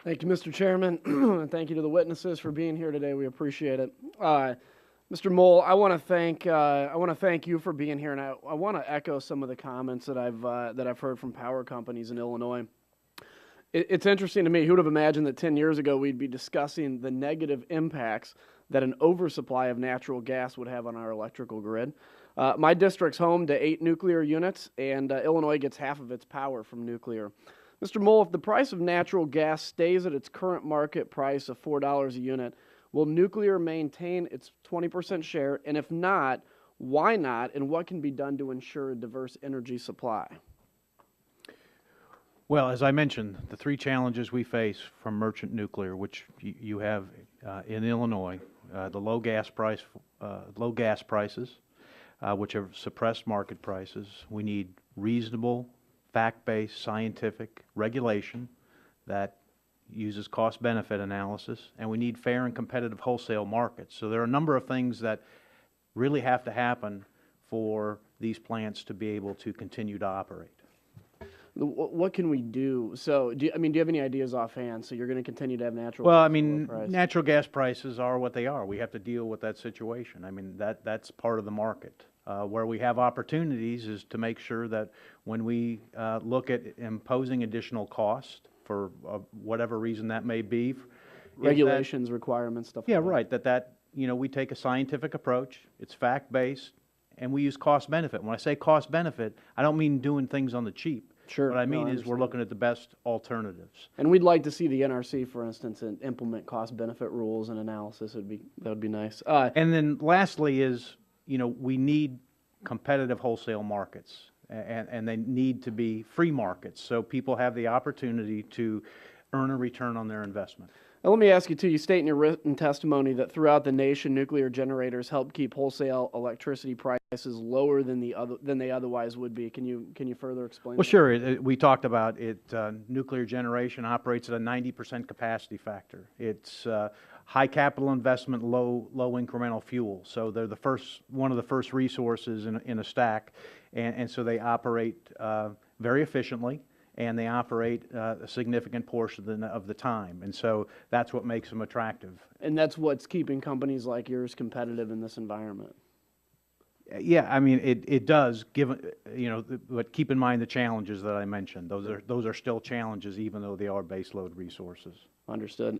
Thank you, Mr. Chairman, and thank you to the witnesses for being here today. We appreciate it. Mr. Mole, I want to thank you for being here, and I want to echo some of the comments that I've heard from power companies in Illinois. It's interesting to me. Who would have imagined that 10 years ago we'd be discussing the negative impacts that an oversupply of natural gas would have on our electrical grid? My district's home to 8 nuclear units, and Illinois gets half of its power from nuclear. Mr. Mole, if the price of natural gas stays at its current market price of $4 a unit, will nuclear maintain its 20% share? And if not, why not? And what can be done to ensure a diverse energy supply? Well, as I mentioned, the 3 challenges we face from merchant nuclear, which you have in Illinois, the low gas prices, which have suppressed market prices. We need reasonable, fact-based, scientific regulation that uses cost-benefit analysis, and we need fair and competitive wholesale markets. So there are a number of things that really have to happen for these plants to be able to continue to operate. What can we do? So, do you have any ideas offhand? So you're going to continue to have natural Well, gas I mean, price? natural gas prices are what they are. We have to deal with that situation. I mean, that's part of the market. Where we have opportunities is to make sure that when we look at imposing additional cost for whatever reason that may be, Regulations, requirements, stuff like that. yeah, right, we take a scientific approach, it's fact-based, and we use cost-benefit. When I say cost-benefit, I don't mean doing things on the cheap. Sure. What I mean No, I is we're understand. looking at the best alternatives. And we'd like to see the NRC, for instance, implement cost-benefit rules and analysis. That would be nice. And then lastly is, we need competitive wholesale markets, and they need to be free markets so people have the opportunity to earn a return on their investment. Now, let me ask you, too, you state in your written testimony that throughout the nation, nuclear generators help keep wholesale electricity prices lower than they otherwise would be. Can you further explain Well, that? sure. We talked about it. Nuclear generation operates at a 90% capacity factor. It's high capital investment, low incremental fuel. So they're one of the first resources in a stack, and so they operate very efficiently, and they operate a significant portion of the time. And so that's what makes them attractive. And that's what's keeping companies like yours competitive in this environment. Yeah, I mean, it does, but keep in mind the challenges that I mentioned. Those are still challenges, even though they are baseload resources. Understood.